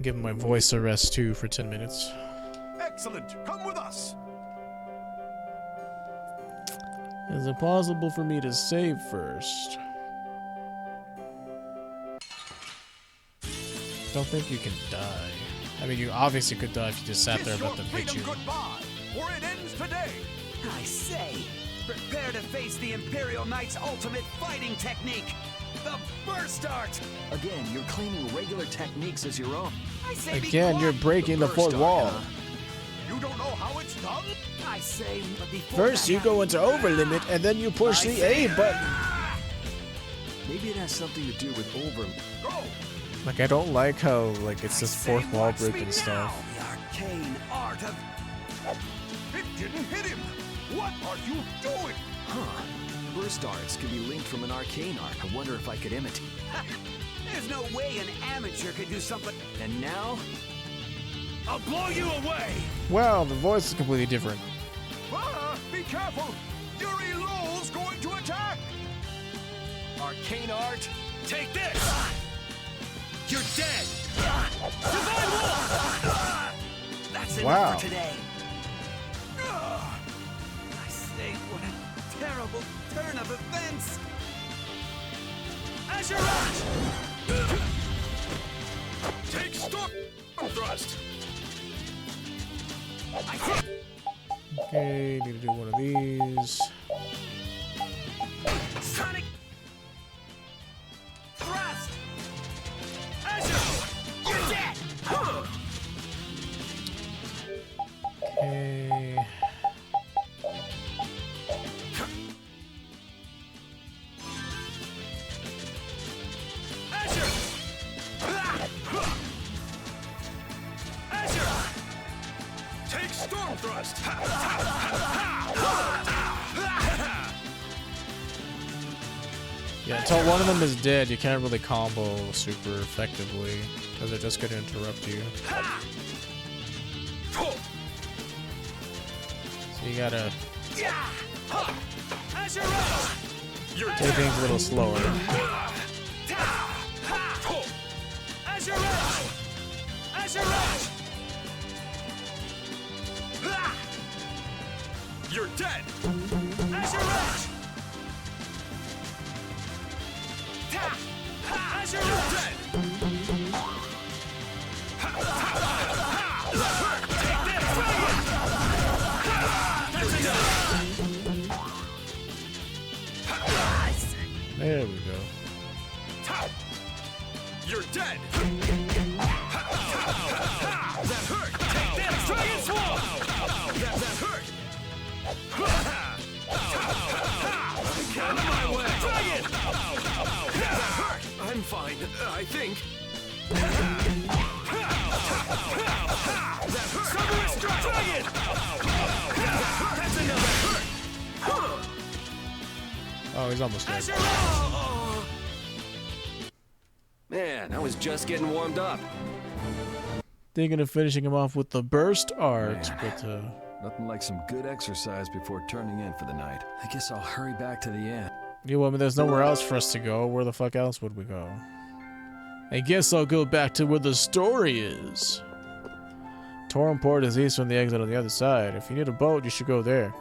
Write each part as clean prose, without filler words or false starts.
Give my voice a rest too for 10 minutes. Excellent. Come with us. Is it possible for me to save first? Don't think you can die. I mean, you obviously could die if you just sat there and let them hit you. Goodbye, or it ends today. I say, prepare to face the Imperial Knight's ultimate fighting technique, the Burst Art! Again, you're claiming regular techniques as your own. I say Again, you're breaking the fourth wall. You don't know how it's done? I say, but before First, you go into overlimit, and then you push the A button. Maybe it has something to do with over. Go! Like, I don't like how, like, it's this fourth wall breaking stuff. the arcane art of... It didn't hit him! What are you doing? Huh. Burst arts can be linked from an arcane art. I wonder if I could imitate. There's no way an amateur could do something... And now? I'll blow you away! Wow, the voice is completely different. Ah, be careful! Yuri Lowell's going to attack! Arcane art? Take this! You're dead! Divine Wall! That's enough Wow. for today. I say, what a terrible turn of events! Azure Take storm thrust! Okay, need to do one of these. Sonic Thrust! Azure! You're dead! Okay. Azure! Azure! Take storm thrust! Yeah, until one of them is dead, you can't really combo super effectively, because they're just going to interrupt you. So you gotta take things a little slower. You're dead! You're dead! There we go. You're dead! That hurt! Take this! Dragon Sword! That hurt! Out of my way! Dragon! That hurt! I'm fine, I think. That hurt! Summer Strike! Dragon! That's another hurt! Oh, he's almost dead. Man, I was just getting warmed up. Thinking of finishing him off with the burst art, Man. but Nothing like some good exercise before turning in for the night. I guess I'll hurry back to the inn. yeah, well, I mean, there's nowhere else for us to go. Where the fuck else would we go? I guess I'll go back to where the story is. Torrenport is east from the exit on the other side. If you need a boat, you should go there.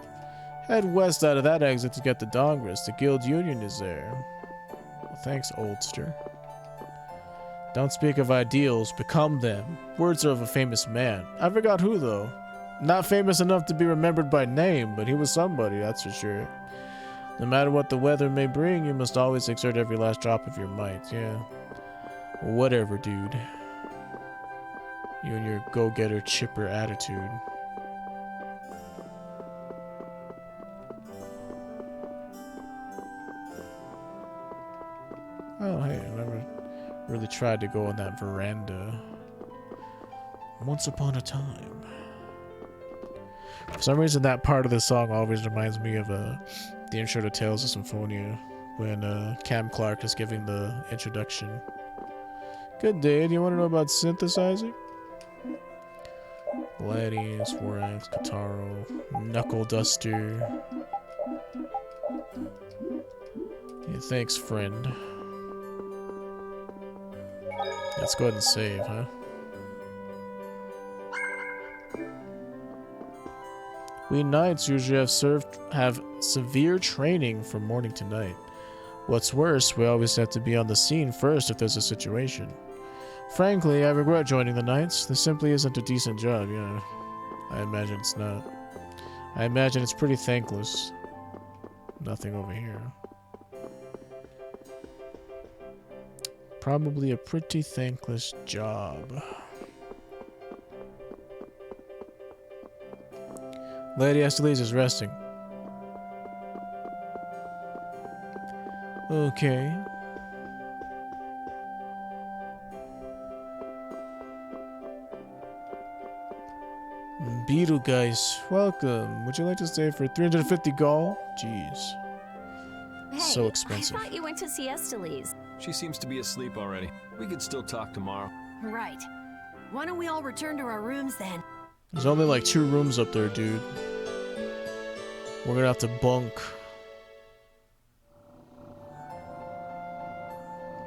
Head west out of that exit to get to Dongris. The Guild Union is there. Well, thanks, oldster. Don't speak of ideals, become them. Words are of a famous man. I forgot who, though. Not famous enough to be remembered by name, but he was somebody, that's for sure. No matter what the weather may bring, you must always exert every last drop of your might, yeah. Whatever, dude. You and your go-getter, chipper attitude. Oh, hey, I never really tried to go on that veranda. Once upon a time. For some reason, that part of the song always reminds me of the intro to Tales of Symphonia, when Cam Clark is giving the introduction. Good day, do you want to know about synthesizing? Gladius, Warax, Kataro, Knuckle Duster. Yeah, thanks, friend. Let's go ahead and save, huh? We knights usually have severe training from morning to night. What's worse, we always have to be on the scene first if there's a situation. Frankly, I regret joining the knights. This simply isn't a decent job, yeah. I imagine it's not. I imagine it's pretty thankless. Nothing over here. Probably a pretty thankless job. Lady Esteliz is resting. Okay. Beetlegeist, welcome. Would you like to stay for 350 gall? Jeez. Hey, So expensive. I thought you went to see Esteliz. She seems to be asleep already. We could still talk tomorrow. Right. Why don't we all return to our rooms then? There's only like 2 rooms up there, dude. We're gonna have to bunk.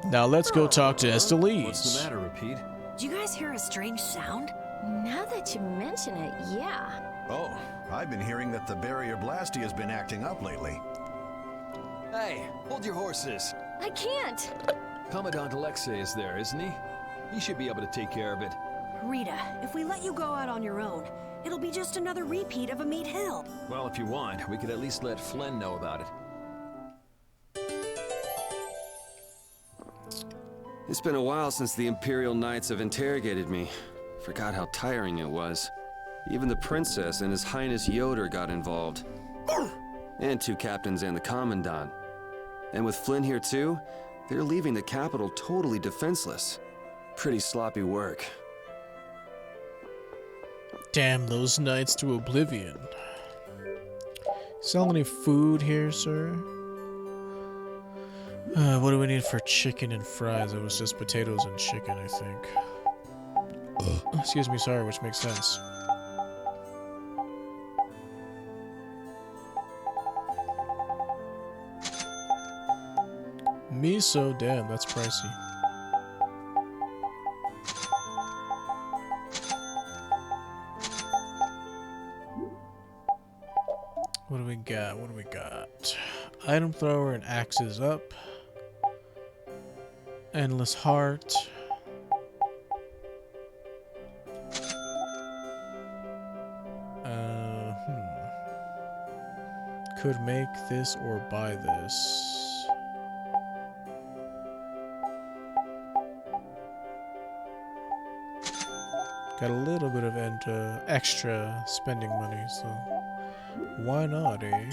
Now let's go talk to Esteliz. What's the matter, Repeat? Did you guys hear a strange sound? Now that you mention it, yeah. Oh, I've been hearing that the barrier blasty has been acting up lately. Hey, hold your horses. I can't. Commandant Alexei is there, isn't he? He should be able to take care of it. Rita, if we let you go out on your own, it'll be just another repeat of Meat Hill. Well, if you want, we could at least let Flynn know about it. It's been a while since the Imperial Knights have interrogated me. Forgot how tiring it was. Even the princess and His Highness Yoder got involved. And 2 captains and the commandant. And with Flynn here too, they're leaving the capital totally defenseless. Pretty sloppy work. Damn those knights to oblivion. Sell any food here, sir? What do we need for chicken and fries? It was just potatoes and chicken, I think. Excuse me, sorry, which makes sense. Miso, damn, that's pricey. What do we got? What do we got? Item thrower and axes up. Endless heart. Could make this or buy this. Got a little bit of extra spending money, so why not, eh?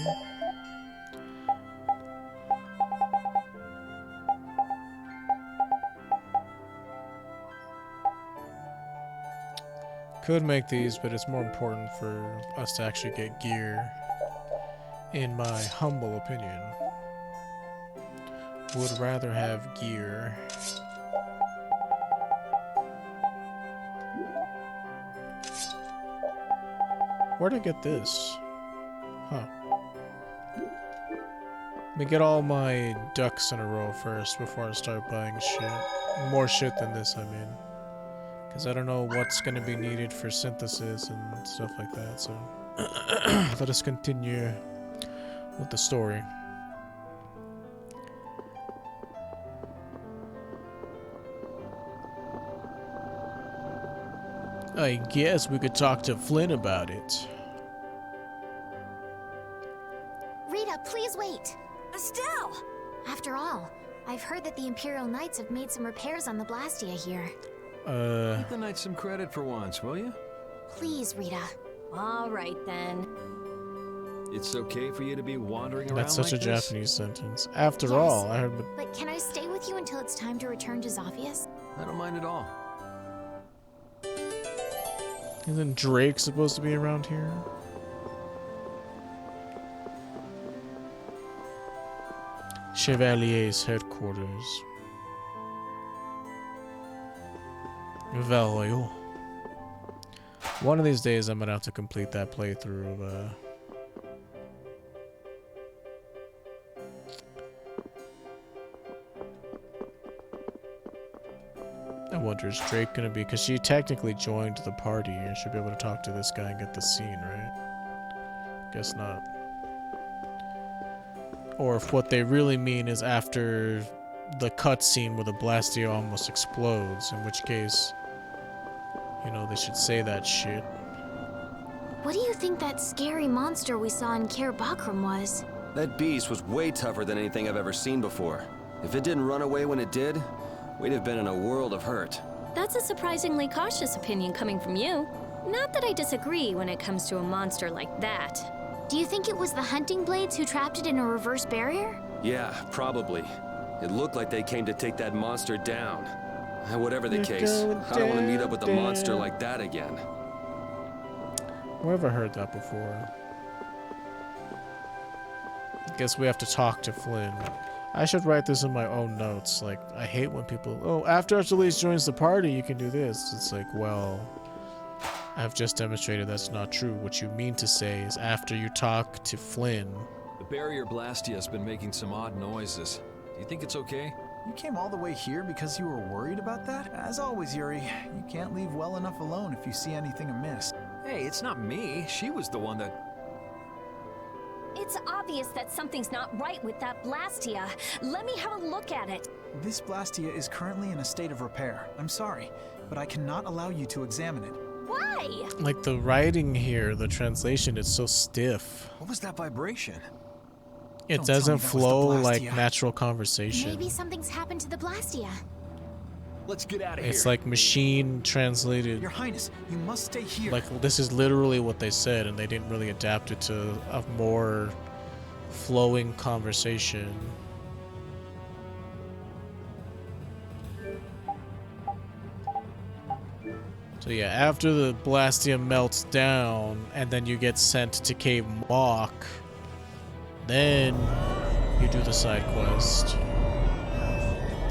Could make these, but it's more important for us to actually get gear, in my humble opinion. Would rather have gear. Where'd I get this? Huh. Let me get all my ducks in a row first before I start buying shit. More shit than this, I mean. Because I don't know what's going to be needed for synthesis and stuff like that, so... Let us continue with the story. I guess we could talk to Flynn about it. Rita, please wait. Estelle! After all, I've heard that the Imperial Knights have made some repairs on the Blastia here. Give the Knights some credit for once, will you? Please, Rita. All right then. It's okay for you to be wandering around That's such like a this? Japanese sentence. After Yes. all, I heard... But can I stay with you until it's time to return to Zophius? I don't mind at all. Isn't Drake supposed to be around here? Chevalier's headquarters. Valio. One of these days I'm gonna have to complete that playthrough of I wonder, is Drake gonna be, because she technically joined the party and should be able to talk to this guy and get the scene, right? Guess not. Or if what they really mean is after the cutscene where the Blastia almost explodes, in which case, you know, they should say that shit. What do you think that scary monster we saw in Kir Bakram was? That beast was way tougher than anything I've ever seen before. If it didn't run away when it did, we'd have been in a world of hurt. That's a surprisingly cautious opinion coming from you. Not that I disagree when it comes to a monster like that. Do you think it was the hunting blades who trapped it in a reverse barrier? Yeah, probably. It looked like they came to take that monster down. Whatever the case, I don't want to meet up with a monster like that again. Where have I heard that before? Guess we have to talk to Flynn. I should write this in my own notes. Like, I hate when people, oh, after Achilles joins the party, you can do this. It's like, well, I've just demonstrated that's not true. What you mean to say is after you talk to Flynn. The barrier Blastia has been making some odd noises. Do you think it's okay? You came all the way here because you were worried about that? As always, Yuri, you can't leave well enough alone if you see anything amiss. Hey, it's not me. She was the one that... It's obvious that something's not right with that Blastia. Let me have a look at it. This Blastia is currently in a state of repair. I'm sorry, but I cannot allow you to examine it. Why? Like the writing here, the translation is so stiff. What was that vibration? It Don't tell doesn't me that was the flow like Blastia. natural conversation. Maybe something's happened to the Blastia. Let's get out of here. It's like machine translated. Your Highness, you must stay here. Like, this is literally what they said, and they didn't really adapt it to a more flowing conversation. So yeah, after the Blastia melts down, and then you get sent to Cave Mock, then you do the side quest.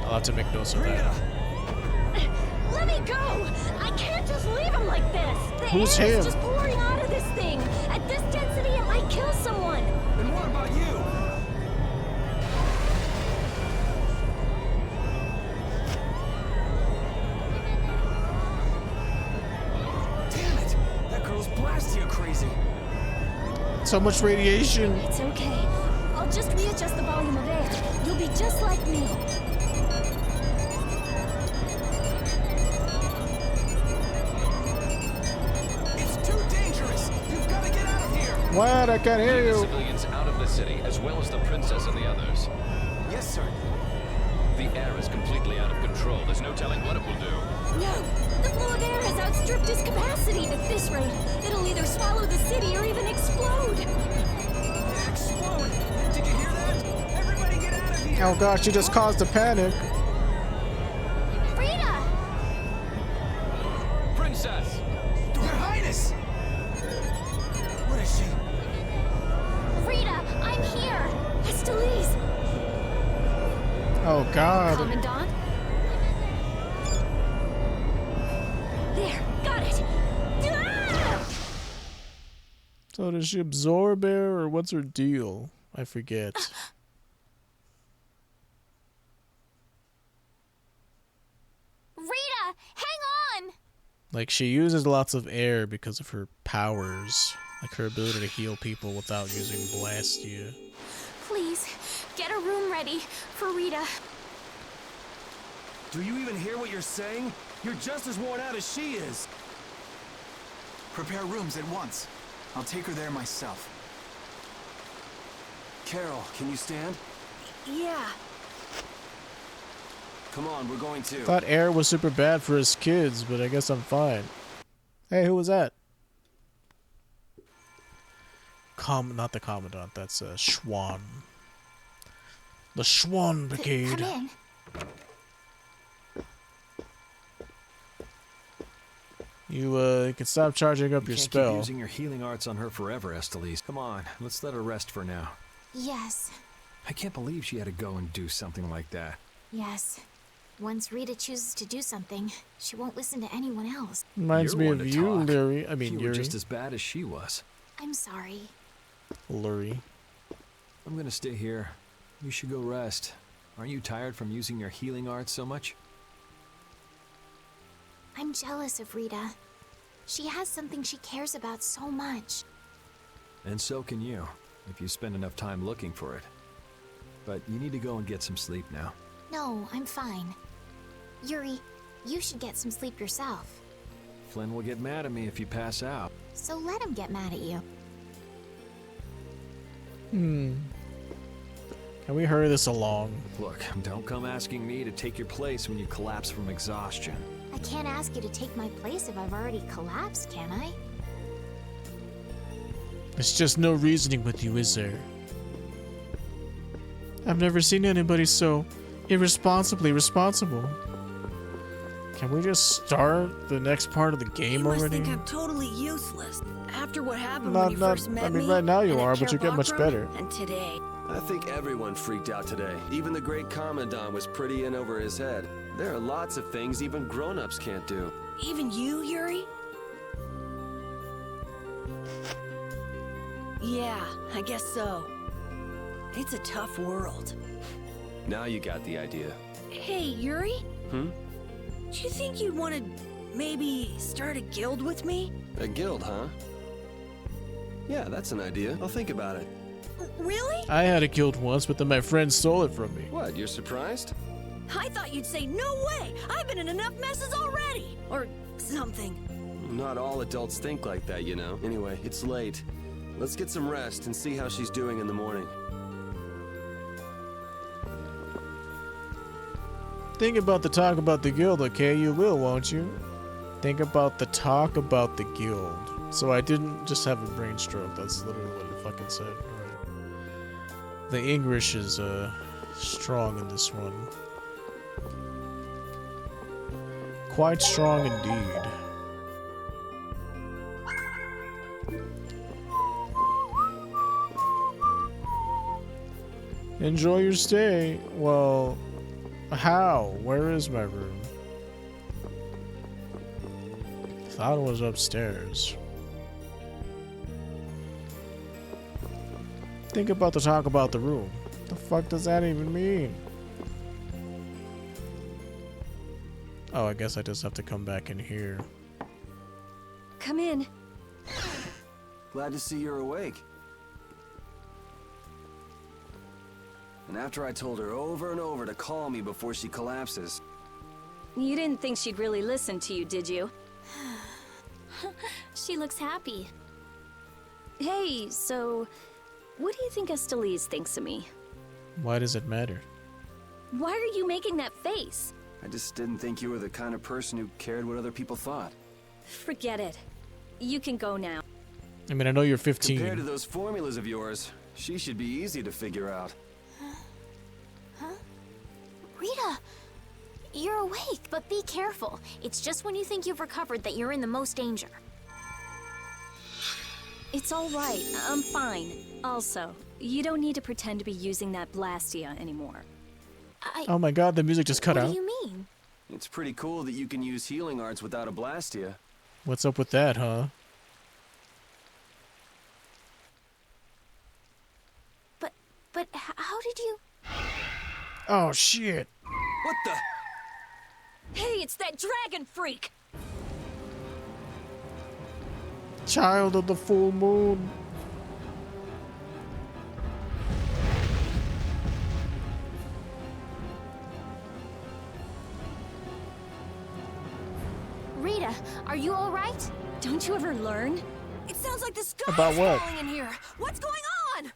I'll have to make notes of that. Let me go! I can't just leave him like this! The Who's air him? is just pouring out of this thing! At this density, it might kill someone! And what about you? Damn it! That girl's Blastia crazy. So much radiation. It's okay. I'll just readjust the volume of air. You'll be just like me. It's too dangerous. You've got to get out of here. What? I can't hear you. Civilians out of the city, as well as the princess and the others. Yes, sir. The air is completely out of control. There's no telling what it will do. No! The flow of air has outstripped its capacity. At this rate, it'll either swallow the city or even explode. Explode. Did you hear that? Everybody get out of here. Oh gosh, you just caused a panic. Rita! Princess! Your Highness! What is she? Rita, I'm here! Estelize! Oh god. Commandant? There, got it! Ah! So does she absorb air, or what's her deal? I forget. Rita, hang on! Like, she uses lots of air because of her powers. Like her ability to heal people without using Blastia. Please, get a room ready for Rita. Do you even hear what you're saying? You're just as worn out as she is. Prepare rooms at once. I'll take her there myself. Carol, can you stand? Yeah. Come on, we're going to. Thought air was super bad for his kids, but I guess I'm fine. Hey, who was that? Not the Commandant, that's Schwann. The Schwann Brigade. Come in. You can stop charging up You your can't spell. keep using your healing arts on her forever, Estelize. Come on, let's let her rest for now. Yes, I can't believe she had to go and do something like that. yes. Once Rita chooses to do something, she won't listen to anyone else. Reminds You're me one of to you, talk. Lurie. I mean, You were Yuri. just as bad as she was. I'm sorry. Lurie. I'm gonna stay here. You should go rest. Aren't you tired from using your healing arts so much? I'm jealous of Rita. She has something she cares about so much. And so can you, if you spend enough time looking for it. But you need to go and get some sleep now. No, I'm fine. Yuri, you should get some sleep yourself. Flynn will get mad at me if you pass out. So let him get mad at you. Can we hurry this along? Look, don't come asking me to take your place when you collapse from exhaustion. I can't ask you to take my place if I've already collapsed, can I? There's just no reasoning with you, is there? I've never seen anybody so irresponsibly responsible. Can we just start the next part of the game You must already? think I'm totally useless. After what happened when you first met I mean, me, right now you and are, at but you get much Carabakra, better. And today. I think everyone freaked out today. Even the great Commandant was pretty in over his head. There are lots of things even grown-ups can't do. Even you, Yuri? Yeah, I guess so. It's a tough world. Now you got the idea. Hey, Yuri? Hmm? Do you think you'd want to maybe start a guild with me? A guild, huh? Yeah, that's an idea. I'll think about it. Really? I had a guild once, but then my friend stole it from me. What, you're surprised? I thought you'd say, no way! I've been in enough messes already! Or something. Not all adults think like that, you know. Anyway, it's late. Let's get some rest and see how she's doing in the morning. Think about the talk about the guild, okay? You will, won't you? Think about the talk about the guild. So I didn't just have a brain stroke. That's literally what it fucking said. Alright. The English is strong in this one. Quite strong indeed. Enjoy your stay. Well, how? Where is my room? Thought it was upstairs. Think about the talk about the room. The fuck does that even mean? Oh, I guess I just have to come back in here. Come in. Glad to see you're awake. And after I told her over and over to call me before she collapses. You didn't think she'd really listen to you, did you? She looks happy. Hey, so what do you think Estelise thinks of me? Why does it matter? Why are you making that face? I just didn't think you were the kind of person who cared what other people thought. Forget it. You can go now. I mean, I know you're 15. Compared to those formulas of yours, she should be easy to figure out. Huh? Rita! You're awake, but be careful. It's just when you think you've recovered that you're in the most danger. It's all right. I'm fine. Also, you don't need to pretend to be using that Blastia anymore. Oh my god, the music just cut out. What do you mean? It's pretty cool that you can use healing arts without a Blastia. What's up with that, huh? But how did you... Oh shit. What the? Hey, it's that dragon freak! Child of the full moon. Rita, are you alright? Don't you ever learn? It sounds like the sky About is what? falling in here. What's going on?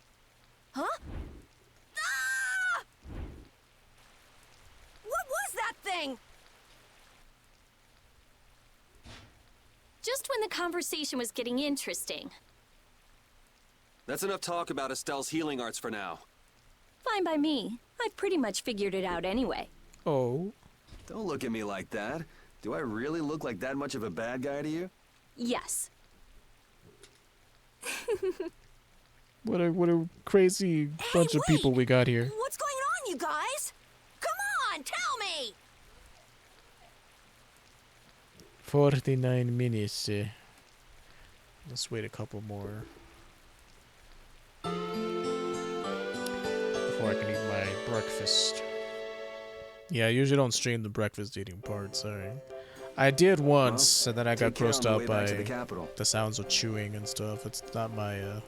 Huh? Ah! What was that thing? Just when the conversation was getting interesting. That's enough talk about Estelle's healing arts for now. Fine by me. I've pretty much figured it out anyway. Oh. Don't look at me like that. Do I really look like that much of a bad guy to you? Yes. What a crazy bunch of people we got here. What's going on, you guys? Come on, tell me! 49 minutes. Let's wait a couple more. Before I can eat my breakfast. Yeah, I usually don't stream the breakfast eating part, sorry. I did once, and then I got grossed out by the sounds of chewing and stuff. It's not my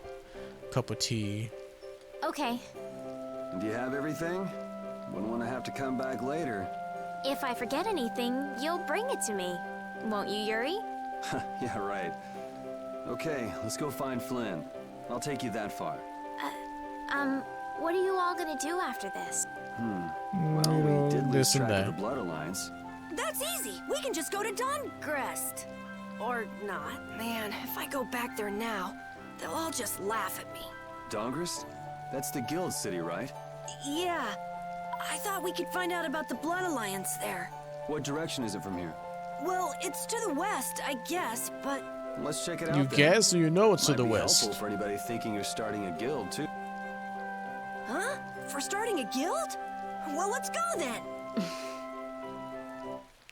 cup of tea. Okay. Do you have everything? Wouldn't want to have to come back later. If I forget anything, you'll bring it to me. Won't you, Yuri? Yeah, right. Okay, let's go find Flynn. I'll take you that far. What are you all gonna do after this? Well, we did lose this and track of that. the Blood Alliance. That's easy. We can just go to Dongrest. Or not. Man, if I go back there now, they'll all just laugh at me. Dongrest? That's the guild city, right? Yeah. I thought we could find out about the Blood Alliance there. What direction is it from here? Well, it's to the west, I guess, but... Let's check it out You then. guess or you know it's to Might the be west? helpful for anybody thinking you're starting a guild, too. Huh? For starting a guild? Well, let's go then.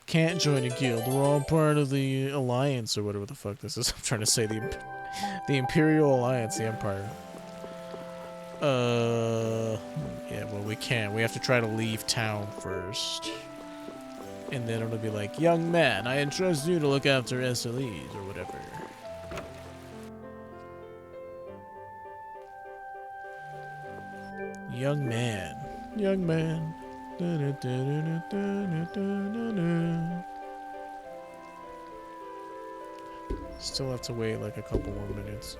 Can't join a guild. We're all part of the Alliance or whatever the fuck this is. I'm trying to say the Imperial Alliance, the Empire. Yeah, well, we can't. We have to try to leave town first. And then it'll be like, young man, I entrust you to look after SLEs or whatever. Young man. Young man. Still have to wait like a couple more minutes.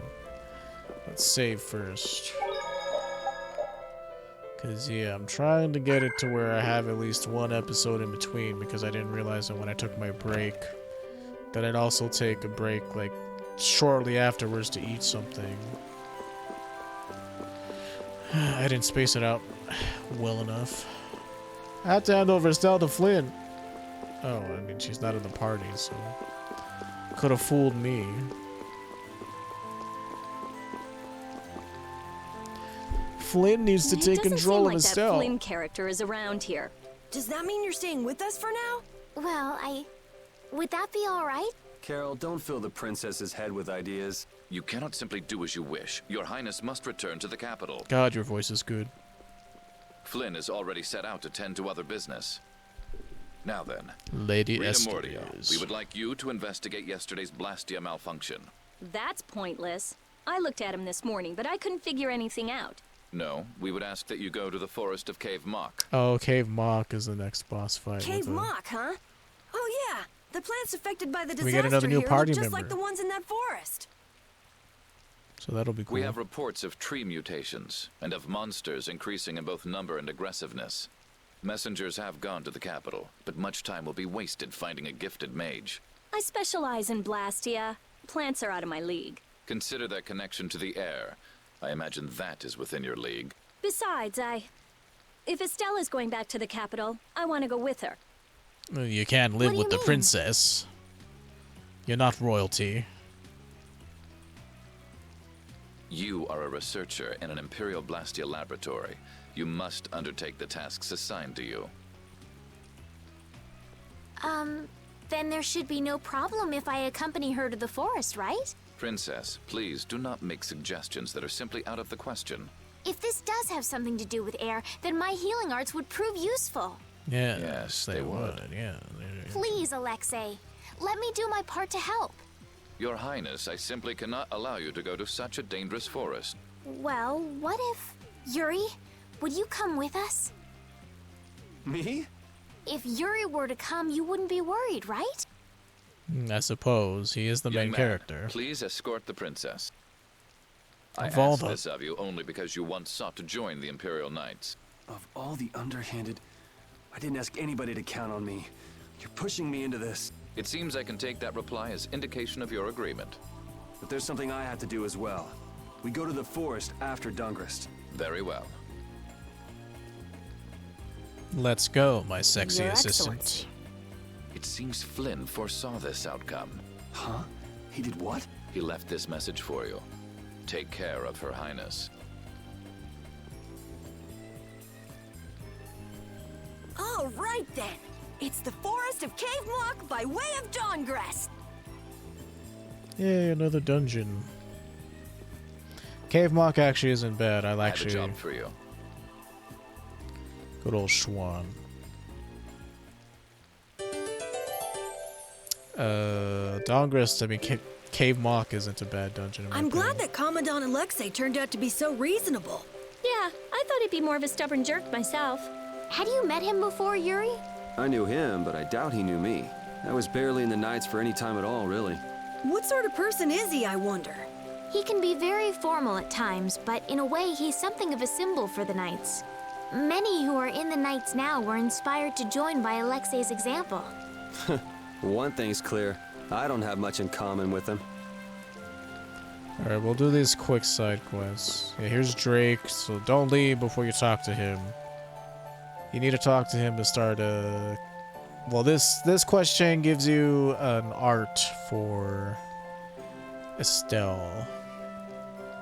Let's save first. Cause yeah, I'm trying to get it to where I have at least one episode in between because I didn't realize that when I took my break that I'd also take a break like shortly afterwards to eat something. I didn't space it out well enough. I had to hand over Estelle to Flynn. Oh, I mean she's not in the party, so could have fooled me. Flynn needs to take control of Estelle. That Flynn character is around here. Does that mean you're staying with us for now? Well, would that be all right? Carol, don't fill the princess's head with ideas. You cannot simply do as you wish. Your Highness must return to the capital. God, your voice is good. Flynn is already set out to tend to other business. Now then, Lady Rita Esther. Mordio, we would like you to investigate yesterday's Blastia malfunction. That's pointless. I looked at him this morning, but I couldn't figure anything out. No, we would ask that you go to the forest of Cave Mock. Oh, Cave Mock is the next boss fight. Cave Mock, huh? Oh yeah, the plants affected by the disaster We get another new here party look just member. like the ones in that forest. So that'll be cool. We have reports of tree mutations, and of monsters increasing in both number and aggressiveness. Messengers have gone to the capital, but much time will be wasted finding a gifted mage. I specialize in Blastia. Plants are out of my league. Consider their connection to the air. I imagine that is within your league. Besides, if Estelle is going back to the capital, I want to go with her. You can't live What do with you the mean? princess. You're not royalty. You are a researcher in an Imperial Blastia laboratory. You must undertake the tasks assigned to you. Then there should be no problem if I accompany her to the forest, right? Princess, please do not make suggestions that are simply out of the question. If this does have something to do with air, then my healing arts would prove useful. Yeah, Yes, they they would. would. Yeah. Please, Alexei, let me do my part to help. Your Highness, I simply cannot allow you to go to such a dangerous forest. Well, what if... Yuri, would you come with us? Me? If Yuri were to come, you wouldn't be worried, right? I suppose he is the Young main man, character. Please escort the princess. I Of all ask the- this of you only because you once sought to join the Imperial Knights. Of all the underhanded, I didn't ask anybody to count on me. You're pushing me into this. It seems I can take that reply as indication of your agreement. But there's something I have to do as well. We go to the forest after Dungrist. Very well. Let's go, my sexy Your assistant. Excellency. It seems Flynn foresaw this outcome. Huh? He did what? He left this message for you. Take care of Her Highness. All right then. It's the forest of Cave Mock by way of Dongrest. Yay, another dungeon. Cave Mock actually isn't bad. I I actually had a job for you. good old Schwan. Dongrist, I mean, Cave Mock isn't a bad dungeon. I'm glad that Commandant Alexei turned out to be so reasonable. Yeah, I thought he'd be more of a stubborn jerk myself. Had you met him before, Yuri? I knew him, but I doubt he knew me. I was barely in the Knights for any time at all, really. What sort of person is he, I wonder? He can be very formal at times, but in a way, he's something of a symbol for the Knights. Many who are in the Knights now were inspired to join by Alexei's example. One thing's clear. I don't have much in common with him. Alright, we'll do these quick side quests. Yeah, here's Drake, so don't leave before you talk to him. You need to talk to him to start well, this quest chain gives you an art for Estelle.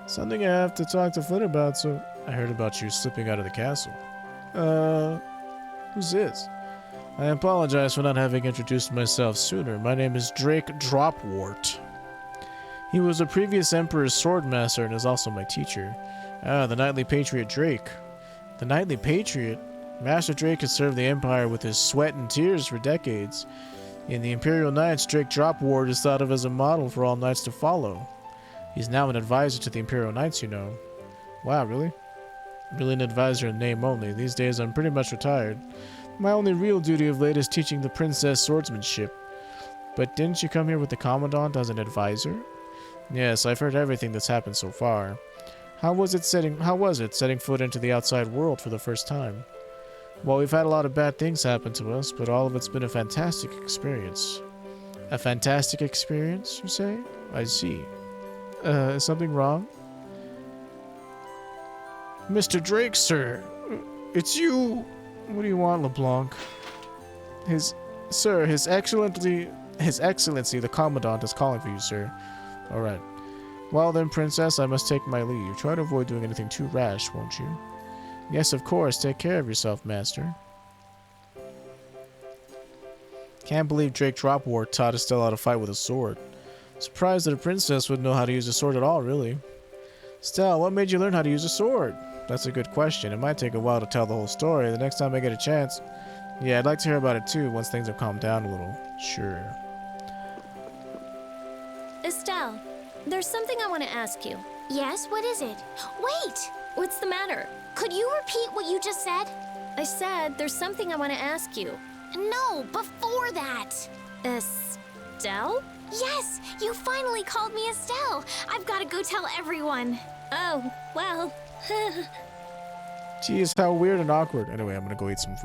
Something I have to talk to Flynn about, so I heard about you slipping out of the castle. Who's this? I apologize for not having introduced myself sooner. My name is Drake Dropwort. He was a previous Emperor's swordmaster and is also my teacher. Ah, the Knightly Patriot Drake. The Knightly Patriot? Master Drake has served the Empire with his sweat and tears for decades. In the Imperial Knights, Drake Dropwort is thought of as a model for all knights to follow. He's now an advisor to the Imperial Knights, you know. Wow, really? Really an advisor in name only. These days I'm pretty much retired. My only real duty of late is teaching the princess swordsmanship. But didn't you come here with the Commandant as an advisor? Yes, I've heard everything that's happened so far. How was it setting foot into the outside world for the first time? Well, we've had a lot of bad things happen to us, but all of it's been a fantastic experience. A fantastic experience, you say? I see. Is something wrong? Mr. Drake, sir. It's you. What do you want, LeBlanc? His Excellency, the Commandant is calling for you, sir. Alright. Well then, Princess, I must take my leave. Try to avoid doing anything too rash, won't you? Yes, of course. Take care of yourself, Master. Can't believe Drake Dropwort taught Estelle how to fight with a sword. Surprised that a princess would know how to use a sword at all, really. Estelle, what made you learn how to use a sword? That's a good question. It might take a while to tell the whole story. The next time I get a chance... Yeah, I'd like to hear about it too, once things have calmed down a little. Sure. Estelle, there's something I want to ask you. Yes, what is it? Wait! What's the matter? Could you repeat what you just said? I said there's something I want to ask you. No, before that. Estelle? Yes, you finally called me Estelle. I've got to go tell everyone. Oh, well. Jeez, how weird and awkward. Anyway, I'm gonna go eat some food.